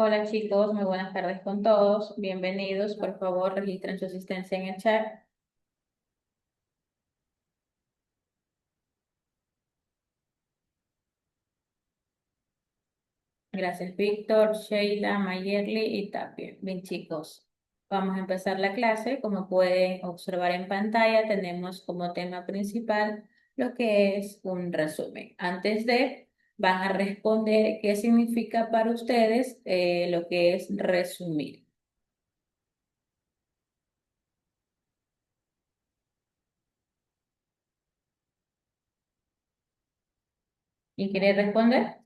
Hola chicos, muy buenas tardes con todos. Bienvenidos. Por favor, registren su asistencia en el chat. Gracias, Víctor, Sheila, Mayerly y Tapia. Bien, chicos, vamos a empezar la clase. Como pueden observar en pantalla, tenemos como tema principal lo que es un resumen. Van a responder qué significa para ustedes lo que es resumir. ¿Y quiere responder?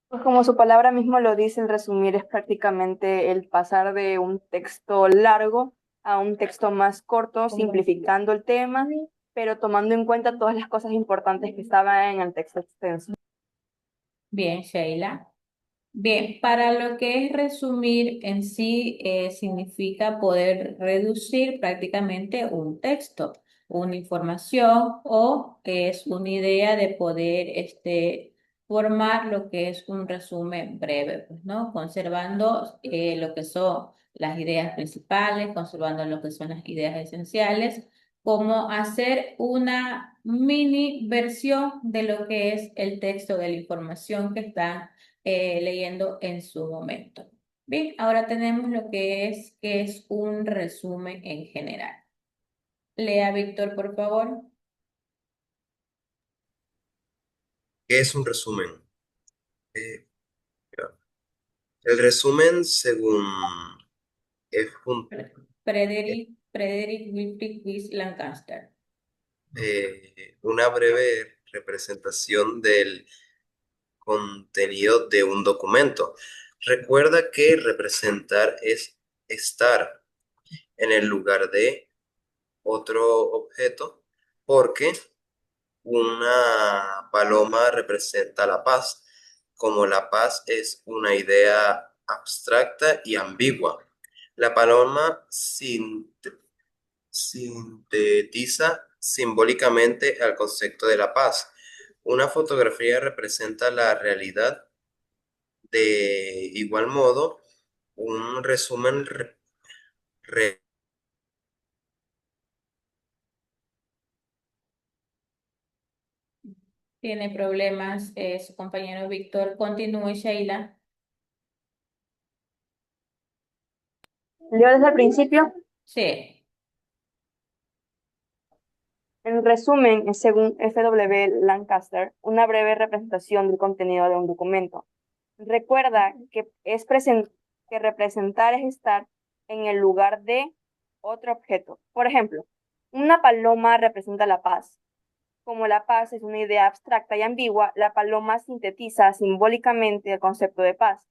Pues como su palabra mismo lo dice, el resumir es prácticamente el pasar de un texto largo a un texto más corto, simplificando el tema, pero tomando en cuenta todas las cosas importantes que estaban en el texto extenso. Bien, Sheila. Bien, para lo que es resumir en sí, significa poder reducir prácticamente un texto, una información o es una idea de poder formar lo que es un resumen breve, pues, ¿no? Conservando lo que son las ideas principales, conservando lo que son las ideas esenciales, como hacer una mini versión de lo que es el texto de la información que está leyendo en su momento. Bien, ahora tenemos lo que es un resumen en general. Lea, Víctor, por favor. ¿Qué es un resumen? Eh, mira, el resumen, según F. Frederick Wilfrid Wyss Lancaster. Una breve representación del contenido de un documento. Recuerda que representar es estar en el lugar de otro objeto, porque una paloma representa la paz, como la paz es una idea abstracta y ambigua. La paloma sintetiza simbólicamente el concepto de la paz. Una fotografía representa la realidad. De igual modo, un resumen re- Tiene problemas su compañero Víctor. Continúe, Sheila. Leo desde el principio. Sí. En resumen, es según F.W. Lancaster, una breve representación del contenido de un documento. Recuerda que representar es estar en el lugar de otro objeto. Por ejemplo, una paloma representa la paz. Como la paz es una idea abstracta y ambigua, la paloma sintetiza simbólicamente el concepto de paz.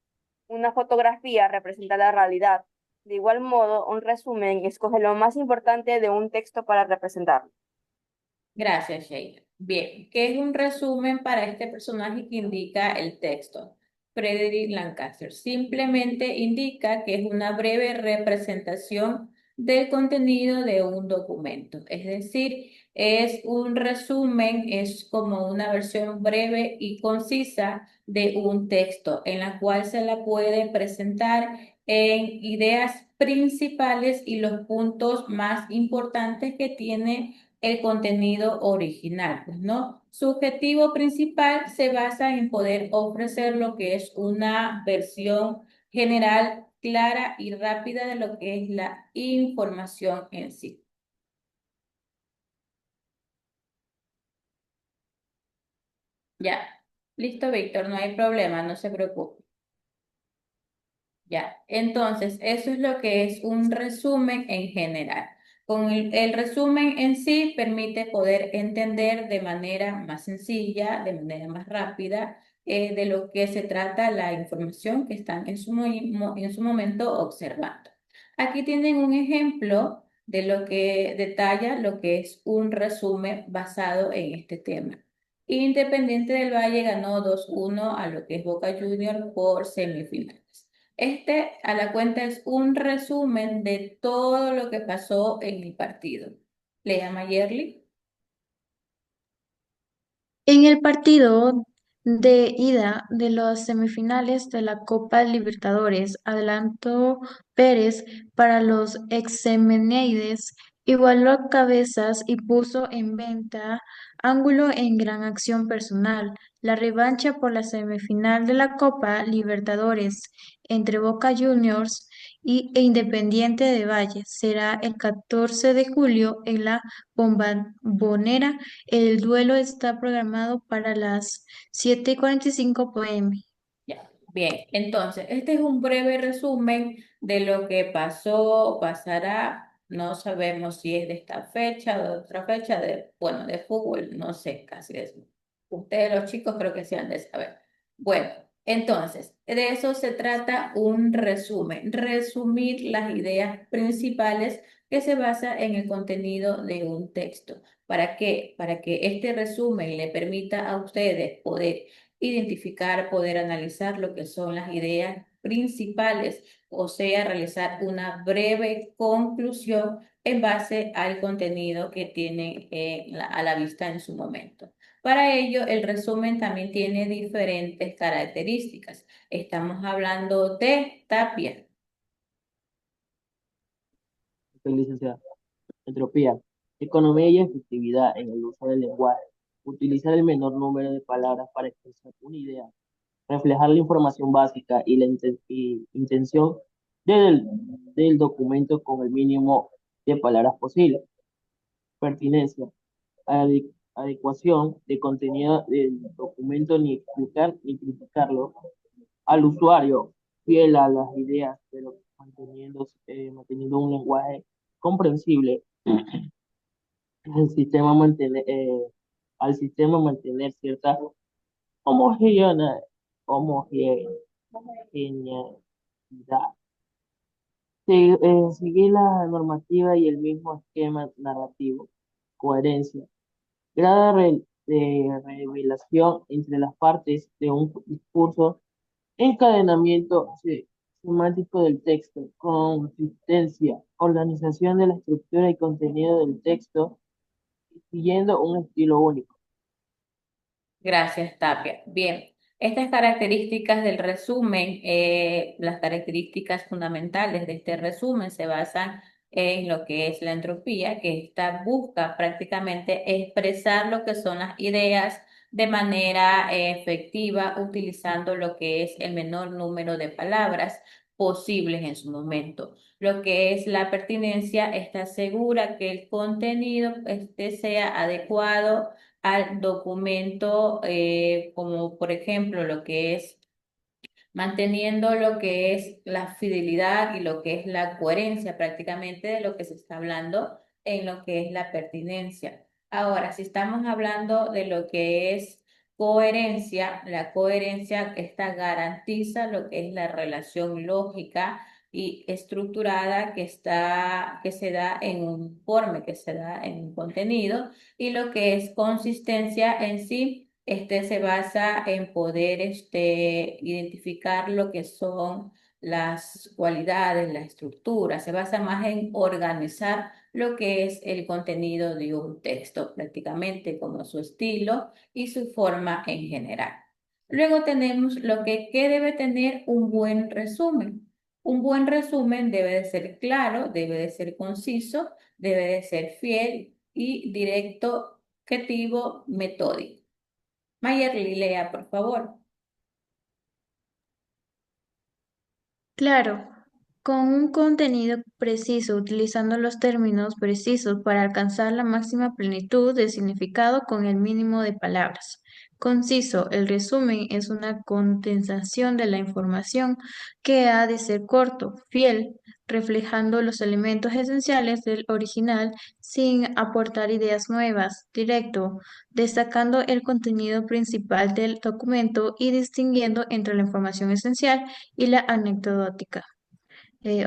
Una fotografía representa la realidad. De igual modo, un resumen escoge lo más importante de un texto para representarlo. Gracias, Sheila. Bien, ¿qué es un resumen para este personaje que indica el texto? Frederick Lancaster. Simplemente indica que es una breve representación del contenido de un documento. Es decir, es un resumen, es como una versión breve y concisa de un texto en la cual se la puede presentar en ideas principales y los puntos más importantes que tiene el contenido original, pues, ¿no? Su objetivo principal se basa en poder ofrecer lo que es una versión general, clara y rápida de lo que es la información en sí. Ya, listo, Víctor, no hay problema, no se preocupe. Ya, entonces, eso es lo que es un resumen en general. Con el resumen en sí permite poder entender de manera más sencilla, de manera más rápida, de lo que se trata la información que están en en su momento observando. Aquí tienen un ejemplo de lo que detalla lo que es un resumen basado en este tema. Independiente del Valle ganó 2-1 a lo que es Boca Juniors por semifinales. A la cuenta es un resumen de todo lo que pasó en el partido. Lea Mayerly. En el partido de ida de las semifinales de la Copa Libertadores. Adelantó Pérez para los exemeneides, igualó cabezas y puso en venta Ángulo en gran acción personal. La revancha por la semifinal de la Copa Libertadores entre Boca Juniors e Independiente de Valle será el 14 de julio en la Bombonera. El duelo está programado para las 7:45 p.m. Ya, bien, entonces, este es un breve resumen de lo que pasó, pasará, no sabemos si es de esta fecha, de otra fecha, bueno, de fútbol, no sé, casi de eso. Ustedes los chicos creo que sí han de saber. Bueno, entonces, de eso se trata un resumen, resumir las ideas principales que se basa en el contenido de un texto. ¿Para qué? Para que este resumen le permita a ustedes poder identificar, poder analizar lo que son las ideas principales, o sea, realizar una breve conclusión en base al contenido que tienen a la vista en su momento. Para ello, el resumen también tiene diferentes características. Estamos hablando de Tapia. Licenciada. Entropía. Economía y efectividad en el uso del lenguaje. Utilizar el menor número de palabras para expresar una idea. Reflejar la información básica y la intención del, del documento con el mínimo de palabras posible. Pertinencia. Adecuación de contenido del documento ni explicar ni criticarlo al usuario, fiel a las ideas, pero manteniendo un lenguaje comprensible. El sistema mantener, al sistema mantener cierta homogena- homogeneidad. Seguir la normativa y el mismo esquema narrativo. Coherencia. Grado de revelación entre las partes de un discurso. Encadenamiento semántico del texto. Consistencia. Organización de la estructura y contenido del texto siguiendo un estilo único. Gracias, Tapia. Bien, estas características del resumen, las características fundamentales de este resumen se basan en lo que es la entropía, que esta busca prácticamente expresar lo que son las ideas de manera efectiva, utilizando lo que es el menor número de palabras posibles en su momento. Lo que es la pertinencia está segura que el contenido sea adecuado al documento, como por ejemplo lo que es manteniendo lo que es la fidelidad y lo que es la coherencia prácticamente de lo que se está hablando en lo que es la pertinencia. Ahora, si estamos hablando de lo que es coherencia, la coherencia esta garantiza lo que es la relación lógica y estructurada que se da en un informe, que se da en un contenido, y lo que es consistencia en sí. Se basa en poder identificar lo que son las cualidades, la estructura, se basa más en organizar lo que es el contenido de un texto, prácticamente como su estilo y su forma en general. Luego tenemos lo que debe tener un buen resumen. Un buen resumen debe de ser claro, debe de ser conciso, debe de ser fiel y directo, objetivo, metódico. Mayerly, lea, por favor. Claro, con un contenido preciso, utilizando los términos precisos para alcanzar la máxima plenitud de significado con el mínimo de palabras. Conciso, el resumen es una condensación de la información que ha de ser corto, fiel, reflejando los elementos esenciales del original sin aportar ideas nuevas, directo, destacando el contenido principal del documento y distinguiendo entre la información esencial y la anecdótica.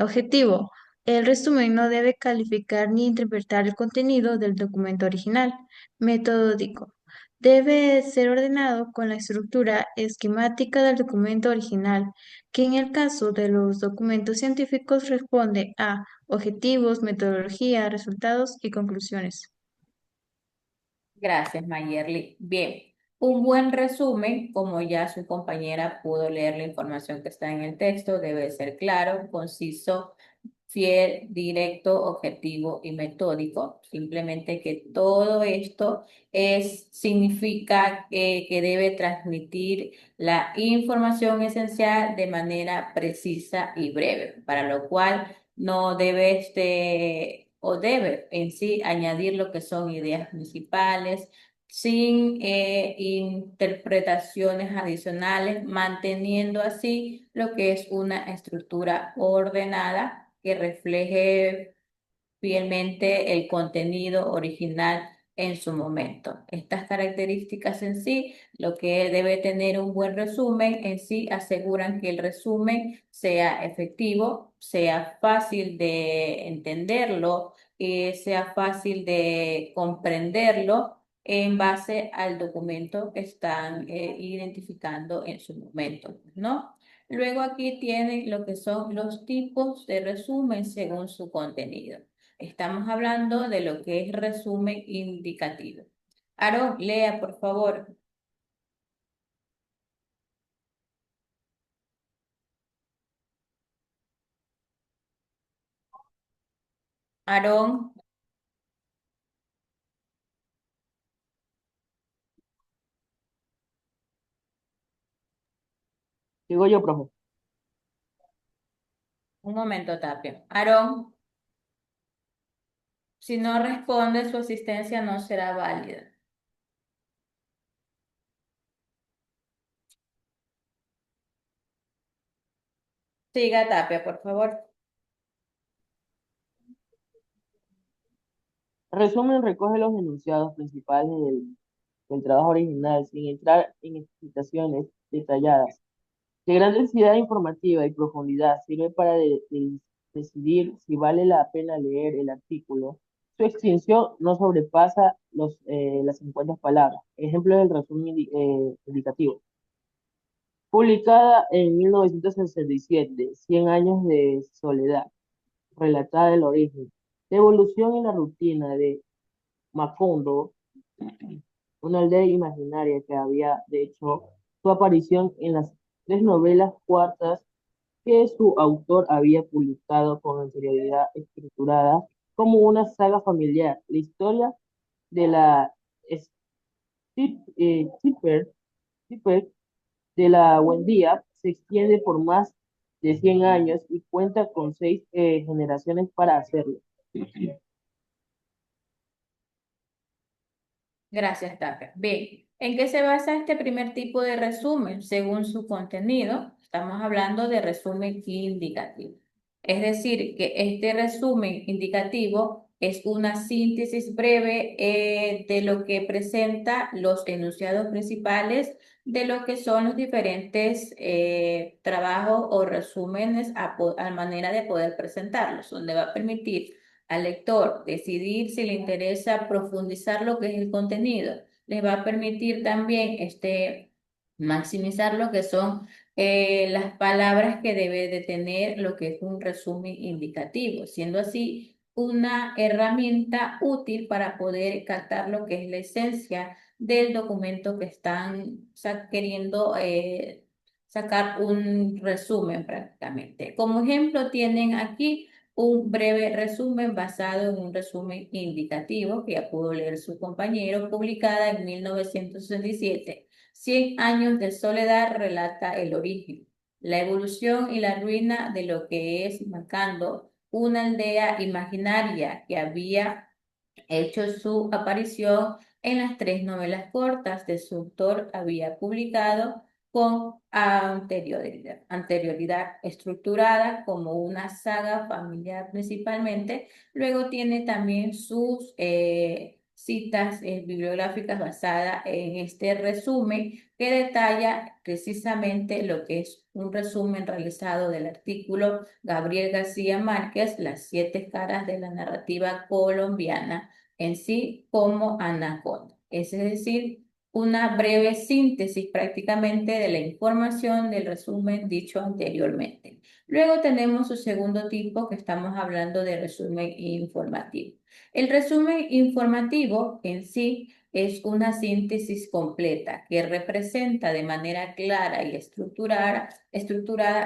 Objetivo. El resumen no debe calificar ni interpretar el contenido del documento original. Metódico. Debe ser ordenado con la estructura esquemática del documento original, que en el caso de los documentos científicos responde a objetivos, metodología, resultados y conclusiones. Gracias, Mayerly. Bien, Un buen resumen, como ya su compañera pudo leer la información que está en el texto, debe ser claro, conciso, fiel, directo, objetivo y metódico. Simplemente que todo esto significa que debe transmitir la información esencial de manera precisa y breve, para lo cual no debe o debe en sí añadir lo que son ideas principales sin interpretaciones adicionales, manteniendo así lo que es una estructura ordenada que refleje fielmente el contenido original en su momento. Estas características en sí, lo que debe tener un buen resumen en sí, aseguran que el resumen sea efectivo, sea fácil de entenderlo, sea fácil de comprenderlo en base al documento que están identificando en su momento, ¿no? Luego aquí tienen lo que son los tipos de resumen según su contenido. Estamos hablando de lo que es resumen indicativo. Aarón, lea, por favor. Aarón, Digo yo, profe. un momento, Tapia. Aarón, si no responde, su asistencia no será válida. Siga, Tapia, por favor. Resumen recoge los enunciados principales del trabajo original sin entrar en explicaciones detalladas. De gran densidad informativa y profundidad, sirve para decidir si vale la pena leer el artículo. Su extensión no sobrepasa las 50 palabras. Ejemplo del resumen indicativo. Publicada en 1967, 100 años de soledad, relatada el origen. La evolución y la rutina de Macondo, una aldea imaginaria que había, de hecho, su aparición en las tres novelas cuartas que su autor había publicado con anterioridad estructurada como una saga familiar. La historia de la Tipper de la Buendía se extiende por más de 100 años y cuenta con 6 generaciones para hacerlo. Gracias, Tapia. Bien, ¿en qué se basa este primer tipo de resumen? Según su contenido, estamos hablando de resumen indicativo. Es decir, que este resumen indicativo es una síntesis breve de lo que presenta los enunciados principales de lo que son los diferentes trabajos o resúmenes a manera de poder presentarlos, donde va a permitir al lector decidir si le interesa profundizar lo que es el contenido. Les va a permitir también maximizar lo que son las palabras que debe de tener lo que es un resumen indicativo, siendo así una herramienta útil para poder captar lo que es la esencia del documento que están queriendo sacar un resumen prácticamente. Como ejemplo tienen aquí un breve resumen basado en un resumen indicativo que ya pudo leer su compañero, publicada en 1967. 100 años de soledad relata el origen, la evolución y la ruina de lo que es Macondo, una aldea imaginaria que había hecho su aparición en las tres novelas cortas de su autor, había publicado con anterioridad estructurada como una saga familiar principalmente. Luego tiene también sus citas bibliográficas basadas en este resumen que detalla precisamente lo que es un resumen realizado del artículo Gabriel García Márquez, Las siete caras de la narrativa colombiana en sí como anaconda. Es decir, una breve síntesis prácticamente de la información del resumen dicho anteriormente. Luego tenemos su segundo tipo que estamos hablando de resumen informativo. El resumen informativo en sí es una síntesis completa que representa de manera clara y estructurada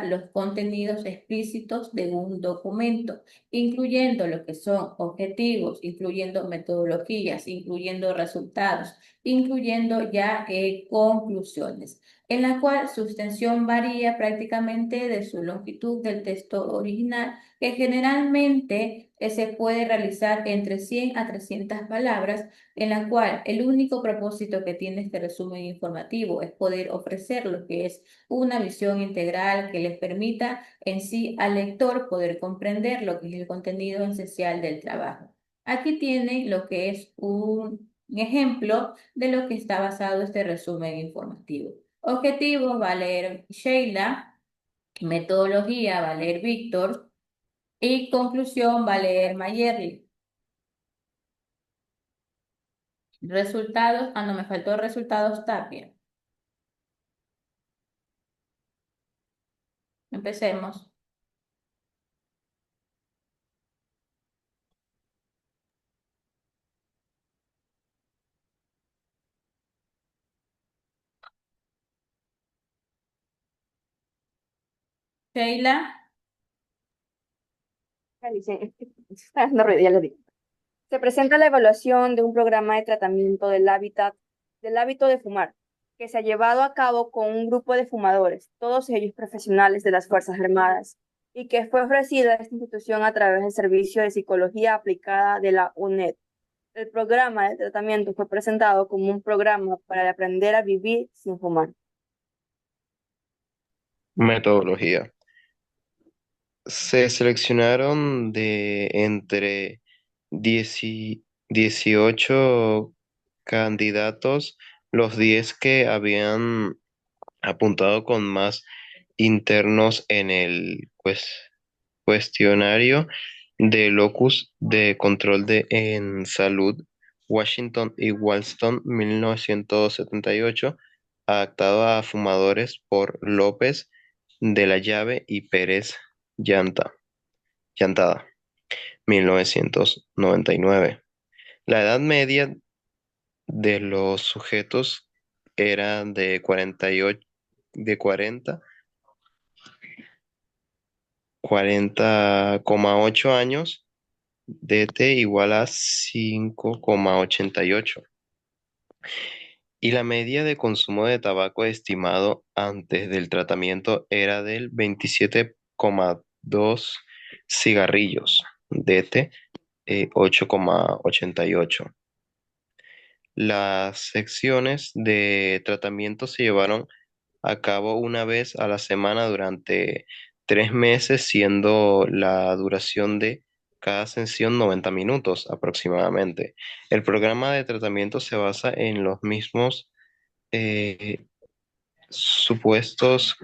los contenidos explícitos de un documento, incluyendo lo que son objetivos, incluyendo metodologías, incluyendo resultados, incluyendo ya conclusiones, en la cual su extensión varía prácticamente de su longitud del texto original, que generalmente se puede realizar entre 100 a 300 palabras, en la cual el único propósito que tiene este resumen informativo es poder ofrecer lo que es una visión integral que les permita en sí al lector poder comprender lo que es el contenido esencial del trabajo. Aquí tienen lo que es un ejemplo de lo que está basado este resumen informativo. Objetivo va a leer Sheila, metodología va a leer Víctor y conclusión va a leer Mayerly. Resultados, no, me faltó resultados Tapia. Empecemos. Sheila, Dice, está haciendo ruido, ya le digo. Se presenta la evaluación de un programa de tratamiento del hábito de fumar, que se ha llevado a cabo con un grupo de fumadores, todos ellos profesionales de las Fuerzas Armadas, y que fue ofrecida a esta institución a través del Servicio de Psicología Aplicada de la UNED. El programa de tratamiento fue presentado como un programa para aprender a vivir sin fumar. Metodología. Se seleccionaron de entre 18 candidatos los 10 que habían apuntado con más internos en el cuestionario de locus de control en salud Washington y Walston 1978, adaptado a fumadores por López de la Llave y Pérez Llantada 1999. La edad media de los sujetos era de 48, de 40,8 años, DT igual a 5,88. Y la media de consumo de tabaco estimado antes del tratamiento era del 27,2 cigarrillos, DT 8,88. Las secciones de tratamiento se llevaron a cabo una vez a la semana durante 3 meses, siendo la duración de cada sesión 90 minutos aproximadamente. El programa de tratamiento se basa en los mismos eh, supuestos,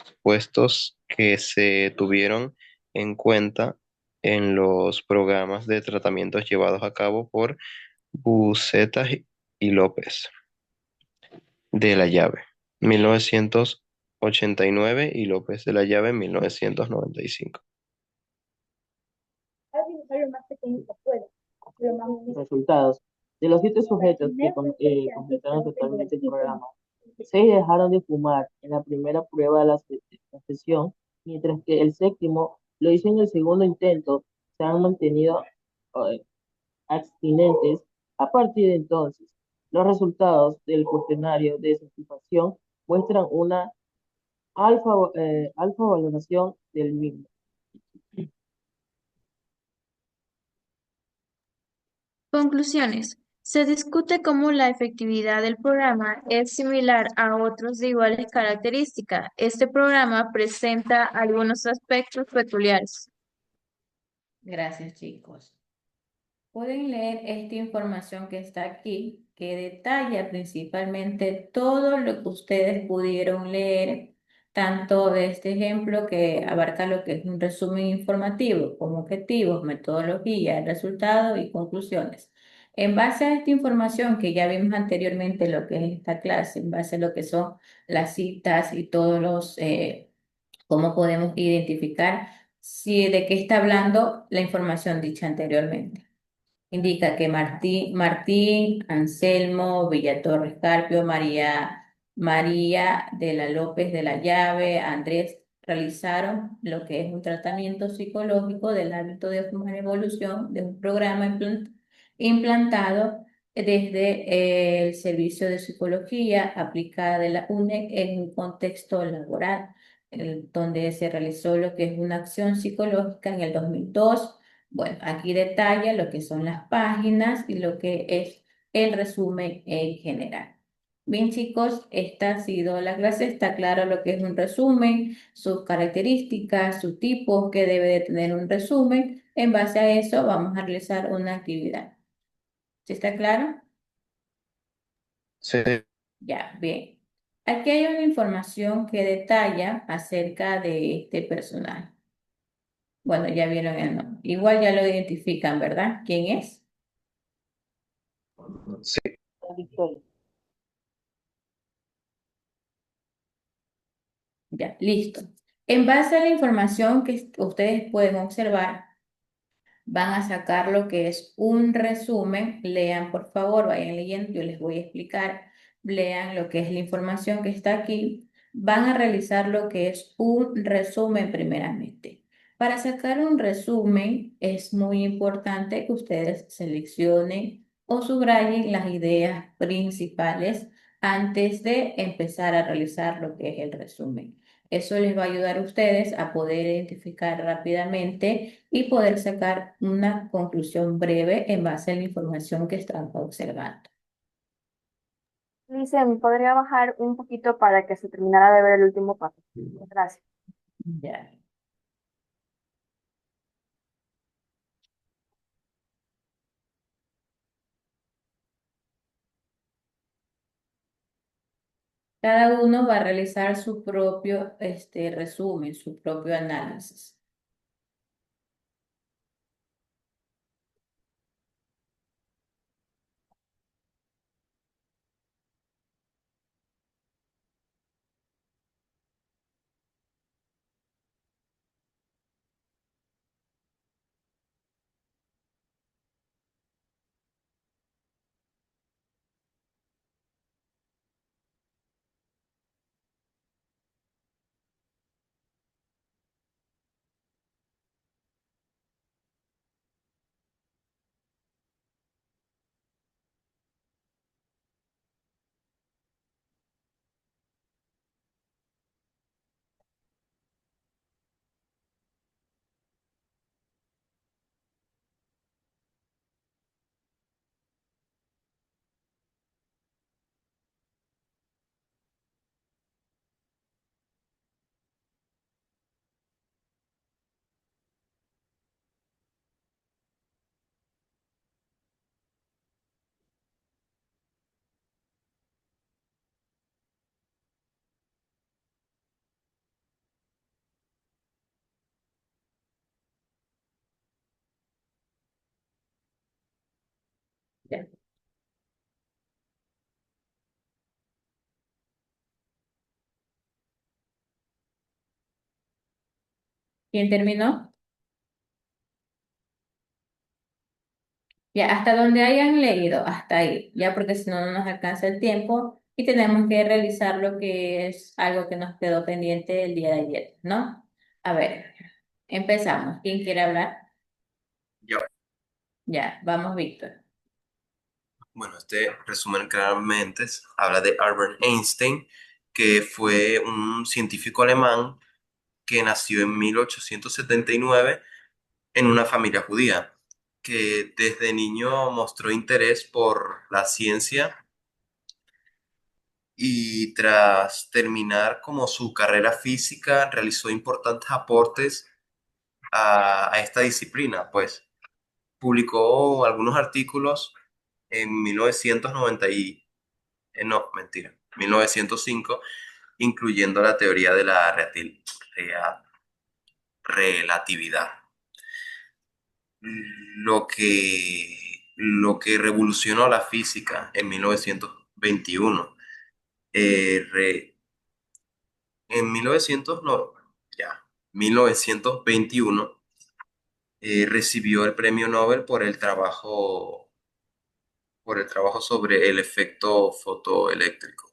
supuestos que se tuvieron en cuenta en los programas de tratamientos llevados a cabo por Buceta y López de la Llave, 1989, y López de la Llave, 1995. Resultados. De los 7 sujetos que completaron totalmente el programa, 6 dejaron de fumar en la primera prueba de la sesión, mientras que el séptimo lo hizo en el segundo intento. Se han mantenido eh, abstinentes a partir de entonces. Los resultados del cuestionario de satisfacción muestran una alfa valoración del mismo. Conclusiones. Se discute cómo la efectividad del programa es similar a otros de iguales características. Este programa presenta algunos aspectos peculiares. gracias chicos. Pueden leer esta información que está aquí, que detalla principalmente todo lo que ustedes pudieron leer, tanto de este ejemplo que abarca lo que es un resumen informativo, como objetivos, metodología, resultados y conclusiones. En base a esta información que ya vimos anteriormente, lo que es esta clase, en base a lo que son las citas y todos los, cómo podemos identificar si de qué está hablando la información dicha anteriormente. Indica que Martín, Anselmo, Villatorres Carpio, María de la López de la Llave, Andrés realizaron lo que es un tratamiento psicológico del hábito de fumar evolución de un programa implantado desde el Servicio de Psicología aplicada de la UNED en un contexto laboral, donde se realizó lo que es una acción psicológica en el 2002. Bueno, aquí detalla lo que son las páginas y lo que es el resumen en general. Bien, chicos, esta ha sido la clase. Está claro lo que es un resumen, sus características, sus tipos que debe de tener un resumen. En base a eso, vamos a realizar una actividad. ¿Sí está claro? Sí, Ya, bien. Aquí hay una información que detalla acerca de este personaje. Bueno, ya vieron el nombre. Igual ya lo identifican, ¿verdad? ¿Quién es? sí. Victoria. Ya, listo. En base a la información que ustedes pueden observar, van a sacar lo que es un resumen. Lean, por favor, vayan leyendo, yo les voy a explicar. Lean lo que es la información que está aquí. Van a realizar lo que es un resumen primeramente. Para sacar un resumen es muy importante que ustedes seleccionen o subrayen las ideas principales antes de empezar a realizar lo que es el resumen. Eso les va a ayudar a ustedes a poder identificar rápidamente y poder sacar una conclusión breve en base a la información que están observando. Lice, ¿me podría bajar un poquito para que se terminara de ver el último paso? Gracias. Ya. Cada uno va a realizar su propio resumen, su propio análisis. Ya. ¿Quién terminó? Ya, hasta donde hayan leído, hasta ahí, ya porque si no, no nos alcanza el tiempo y tenemos que realizar lo que es algo que nos quedó pendiente el día de ayer, ¿no? A ver, empezamos. ¿Quién quiere hablar? Yo. Ya, vamos, Víctor. Bueno, este resumen claramente habla de Albert Einstein, que fue un científico alemán que nació en 1879 en una familia judía, que desde niño mostró interés por la ciencia y tras terminar como su carrera física realizó importantes aportes a esta disciplina, pues publicó algunos artículos en 1990 no, mentira, 1905, incluyendo la teoría de la rea- relatividad, lo que revolucionó la física en 1921. En 1900, no, ya, 1921 recibió el premio Nobel por el trabajo sobre el efecto fotoeléctrico.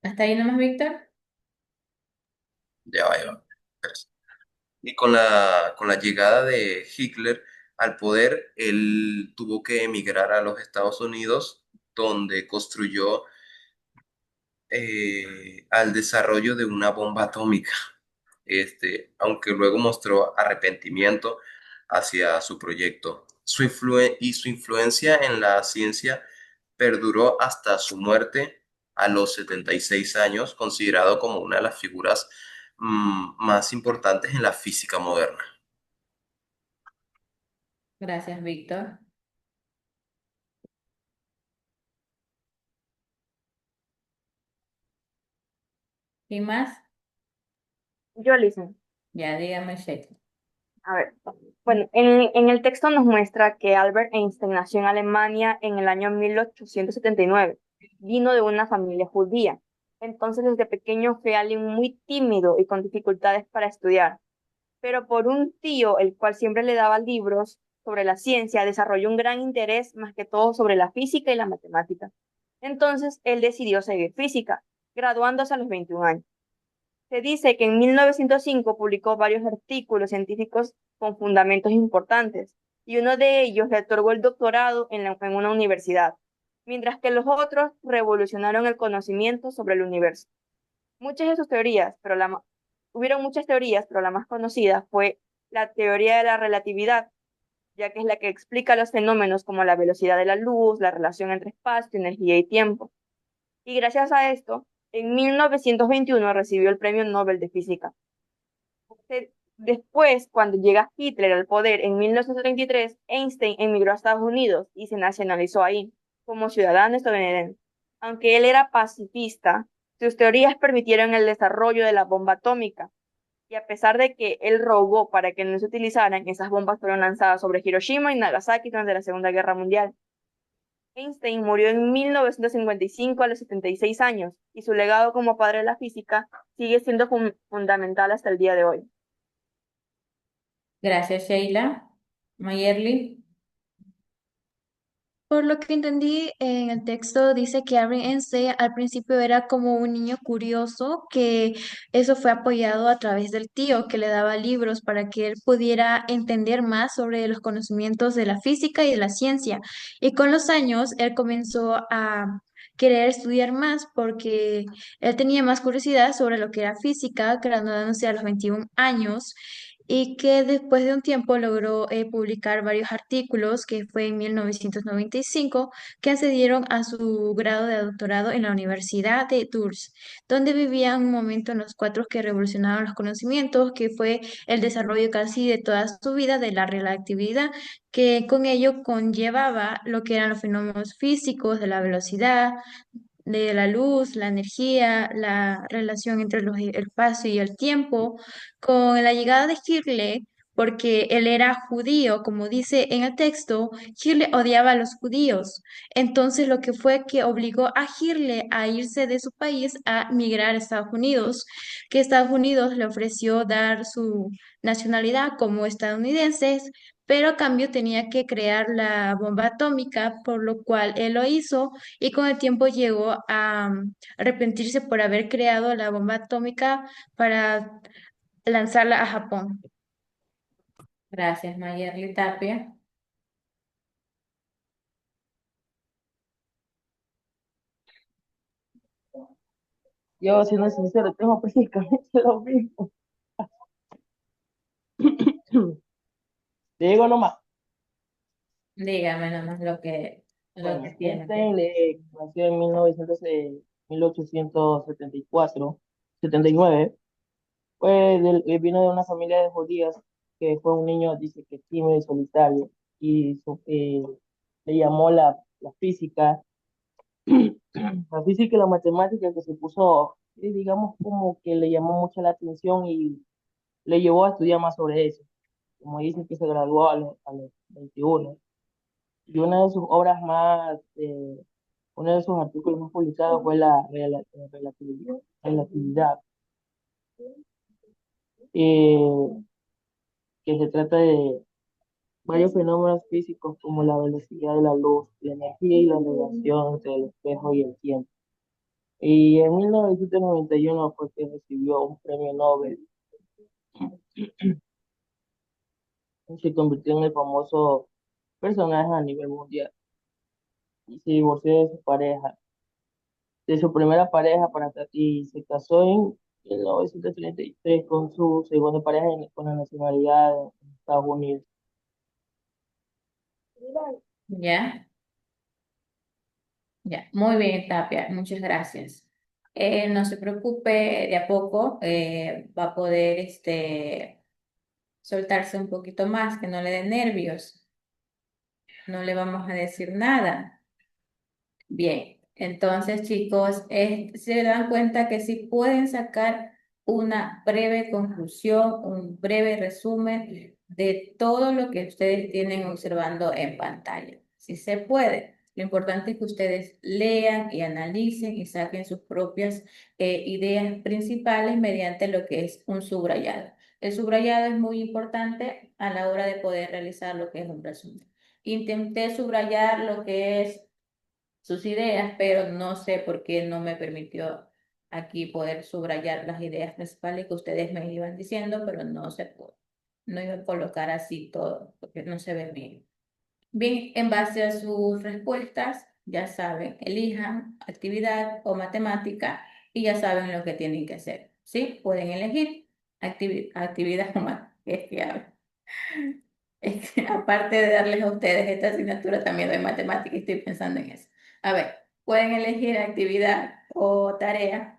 ¿Hasta ahí nomás, Víctor? Ya va, ya va. Y con la llegada de Hitler al poder, él tuvo que emigrar a los Estados Unidos, donde construyó al desarrollo de una bomba atómica, aunque luego mostró arrepentimiento hacia su proyecto. Su influencia en la ciencia perduró hasta su muerte a los 76 años, considerado como una de las figuras más importantes en la física moderna. Gracias, Víctor. ¿Y más? Yo, Listen. Ya, dígame, Sheila. A ver, bueno, en el texto nos muestra que Albert Einstein nació en Alemania en el año 1879. Vino de una familia judía. Entonces, desde pequeño fue alguien muy tímido y con dificultades para estudiar. Pero por un tío, el cual siempre le daba libros sobre la ciencia, desarrolló un gran interés más que todo sobre la física y la matemática. Entonces, él decidió seguir física, graduándose a los 21 años. Se dice que en 1905 publicó varios artículos científicos con fundamentos importantes, y uno de ellos le otorgó el doctorado en una universidad, mientras que los otros revolucionaron el conocimiento sobre el universo. Muchas de sus teorías, hubieron muchas teorías, pero la más conocida fue la teoría de la relatividad, ya que es la que explica los fenómenos como la velocidad de la luz, la relación entre espacio, energía y tiempo. Y gracias a esto, en 1921 recibió el Premio Nobel de Física. Después, cuando llega Hitler al poder en 1933, Einstein emigró a Estados Unidos y se nacionalizó ahí como ciudadano estadounidense. Aunque él era pacifista, sus teorías permitieron el desarrollo de la bomba atómica. Y a pesar de que él rogó para que no se utilizaran, esas bombas fueron lanzadas sobre Hiroshima y Nagasaki durante la Segunda Guerra Mundial. Einstein murió en 1955 a los 76 años y su legado como padre de la física sigue siendo fundamental hasta el día de hoy. Gracias, Sheila. Mayerly. Por lo que entendí en el texto, dice que Albert Einstein al principio era como un niño curioso, que eso fue apoyado a través del tío que le daba libros para que él pudiera entender más sobre los conocimientos de la física y de la ciencia. Y con los años, él comenzó a querer estudiar más porque él tenía más curiosidad sobre lo que era física, graduándose a los 21 años y que después de un tiempo logró publicar varios artículos, que fue en 1995, que accedieron a su grado de doctorado en la Universidad de Tours, donde vivía un momento en los cuatro que revolucionaron los conocimientos, que fue el desarrollo casi de toda su vida de la relatividad, que con ello conllevaba lo que eran los fenómenos físicos de la velocidad, de la luz, la energía, la relación entre el espacio y el tiempo, con la llegada de Hitler, porque él era judío, como dice en el texto, Hitler odiaba a los judíos. Entonces lo que fue que obligó a Hitler a irse de su país a migrar a Estados Unidos, que Estados Unidos le ofreció dar su nacionalidad como estadounidenses, pero a cambio tenía que crear la bomba atómica, por lo cual él lo hizo y con el tiempo llegó a arrepentirse por haber creado la bomba atómica para lanzarla a Japón. Gracias, Mayerly Tapia. Yo, siendo sincero, tengo prácticamente lo mismo. Te digo nomás, Dígame nomás lo que bueno, tiene. Einstein nació en 1874, 79. Vino de una familia de judías, que fue un niño, dice que tímido y solitario, y le llamó la física, la física y la matemática que se puso, digamos, como que le llamó mucho la atención y le llevó a estudiar más sobre eso. Como dicen que se graduó a los 21. Y una de sus obras más Uno de sus artículos más publicados fue la relatividad, eh, que se trata de varios fenómenos físicos como la velocidad de la luz, la energía y la relación entre el espejo y el tiempo. Y en 1991 fue que recibió un premio Nobel y se convirtió en el famoso personaje a nivel mundial. Y se divorció de su primera pareja y se casó en 1933 con su segunda pareja con la nacionalidad de Estados Unidos. ¿Ya? Ya, muy bien, Tapia, muchas gracias. No se preocupe, de a poco va a poder soltarse un poquito más, que no le dé nervios, no le vamos a decir nada. Bien, entonces chicos, se dan cuenta que sí pueden sacar una breve conclusión, un breve resumen de todo lo que ustedes tienen observando en pantalla. Sí se puede. Lo importante es que ustedes lean y analicen y saquen sus propias ideas principales mediante lo que es un subrayado. El subrayado es muy importante a la hora de poder realizar lo que es un resumen. Intenté subrayar lo que es sus ideas, pero no sé por qué no me permitió aquí poder subrayar las ideas principales que ustedes me iban diciendo, pero no se pudo. No iba a colocar así todo, porque no se ve bien. Bien, en base a sus respuestas, ya saben, elijan actividad o matemática y ya saben lo que tienen que hacer. ¿Sí? Pueden elegir actividad o es que aparte de darles a ustedes esta asignatura, también doy matemática y estoy pensando en eso. A ver, pueden elegir actividad o tarea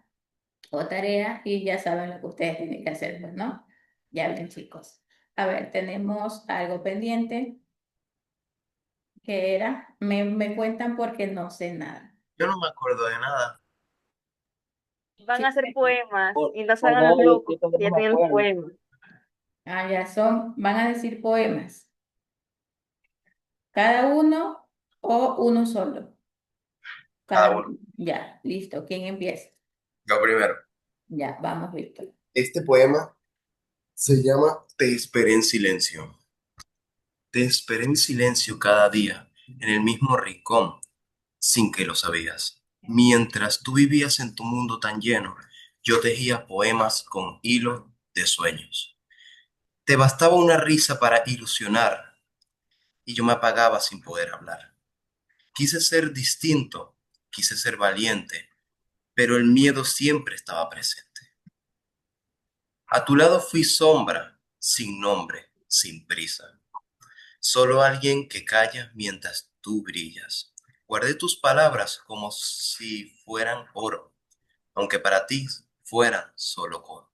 y ya saben lo que ustedes tienen que hacer, pues, ¿no? Ya ven, chicos. A ver, tenemos algo pendiente que era, me cuentan porque no sé nada. Yo no me acuerdo de nada. Van a hacer poemas y no se hagan Acordado, los locos, yo también que no ya me tienen los acuerdo. poemas. Ah, ya van a decir poemas. Cada uno o uno solo. Cada Cada uno. uno. Ya, listo. ¿Quién empieza? Yo primero. Ya, vamos, Víctor. Este poema se llama Te esperé en silencio. Te esperé en silencio cada día, en el mismo rincón, sin que lo sabías. Mientras tú vivías en tu mundo tan lleno, yo tejía poemas con hilo de sueños. Te bastaba una risa para ilusionar y yo me apagaba sin poder hablar. Quise ser distinto, quise ser valiente, pero el miedo siempre estaba presente. A tu lado fui sombra, sin nombre, sin prisa. Solo alguien que calla mientras tú brillas. Guardé tus palabras como si fueran oro, aunque para ti fueran solo coro.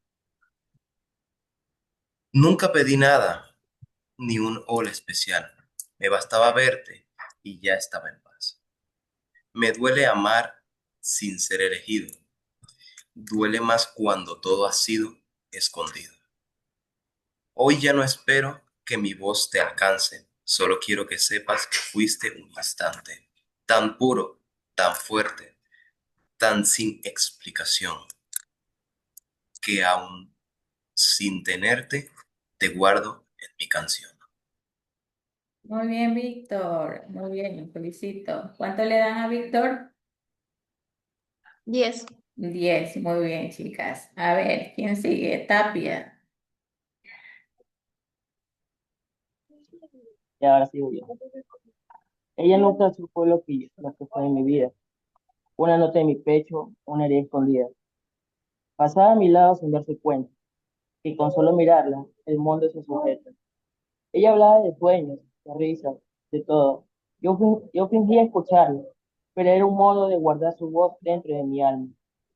Nunca pedí nada, ni un hola especial. Me bastaba verte y ya estaba en paz. Me duele amar sin ser elegido. Duele más cuando todo ha sido escondido. Hoy ya no espero que mi voz te alcance. Solo quiero que sepas que fuiste un instante tan puro, tan fuerte, tan sin explicación, que aún sin tenerte, te guardo en mi canción. Muy bien, Víctor. Muy bien, lo felicito. ¿Cuánto le dan a Víctor? 10. 10. Muy bien, chicas. A ver, ¿quién sigue? Tapia. Y ahora sigo yo. Ella nunca supo lo que fue en mi vida. Una nota en mi pecho, una herida escondida. Pasaba a mi lado sin darse cuenta, y con solo mirarla, el mundo se sujeta. Ella hablaba de sueños, de risas, de todo. Yo fingía escucharla, pero era un modo de guardar su voz dentro de mi alma,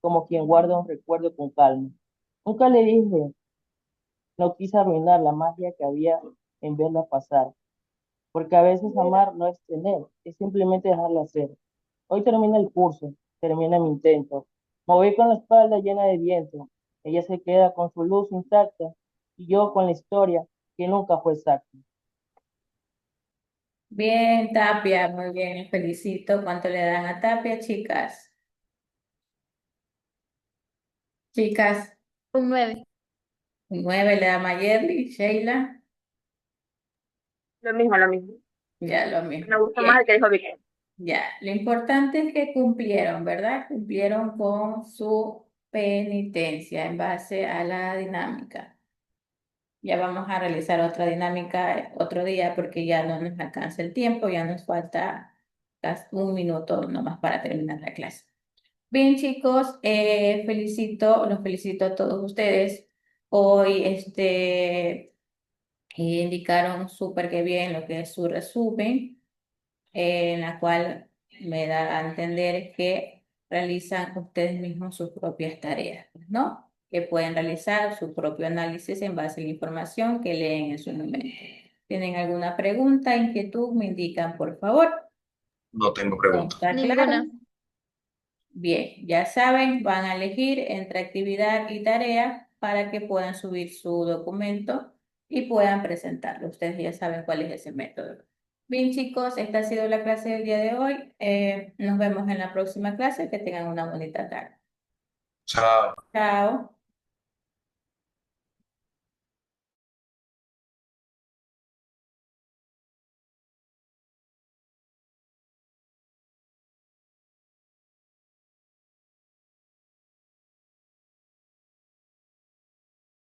como quien guarda un recuerdo con calma. Nunca le dije, no quise arruinar la magia que había en verla pasar, porque a veces amar no es tener, es simplemente dejarla ser. Hoy termina el curso, termina mi intento. Me voy con la espalda llena de viento. Ella se queda con su luz intacta y yo con la historia que nunca fue exacta. Bien, Tapia, muy bien, les felicito. ¿Cuánto le dan a Tapia, chicas? Chicas, Un 9. 9 le da Mayerly, Sheila, Lo mismo, lo mismo. ya lo mismo. Me gusta más Bien, el que dijo Víctor. ya. Lo importante es que cumplieron, ¿verdad? Cumplieron con su penitencia en base a la dinámica. Ya vamos a realizar otra dinámica otro día porque ya no nos alcanza el tiempo, ya nos falta casi un minuto nomás para terminar la clase. Bien, chicos, los felicito a todos ustedes. Hoy indicaron súper que bien lo que es su resumen, en la cual me da a entender que realizan ustedes mismos sus propias tareas, ¿no? Que pueden realizar su propio análisis en base a la información que leen en su momento. ¿Tienen alguna pregunta, inquietud? Me indican, por favor. No tengo preguntas. ¿Está claro? Ninguna. Bien, ya saben, van a elegir entre actividad y tarea para que puedan subir su documento y puedan presentarlo. Ustedes ya saben cuál es ese método. Bien, chicos, esta ha sido la clase del día de hoy. Nos vemos en la próxima clase. Que tengan una bonita tarde. Chao. Chao.